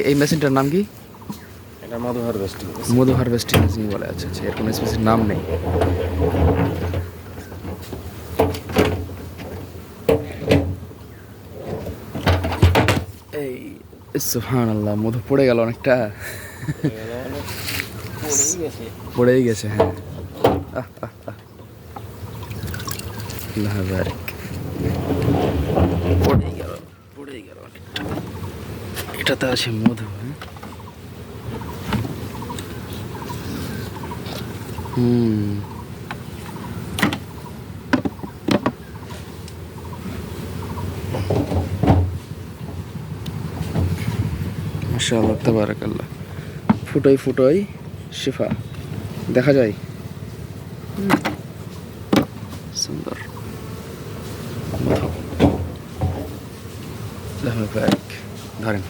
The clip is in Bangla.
এই মেশিনটার নাম কি? এটা মধু হারভেস্টিং। মধু হারভেস্টিং মেশিন বলে। আচ্ছা আচ্ছা, এর কোনো স্পেসিফিক নাম নেই। এই সুবহানাল্লাহ, মধু পড়ে গেল অনেকটা। পড়েই গেছে, হ্যাঁ। আল্লাহ বারিক। পড়েই গেল অনেকটা। এটাতে আছে মধু, হ্যাঁ। মাশাআল্লাহ তাবারাকাল্লাহ। ফুটোই ফুটোই শিফা দেখা যায়। সুন্দর মধু। ধরেন।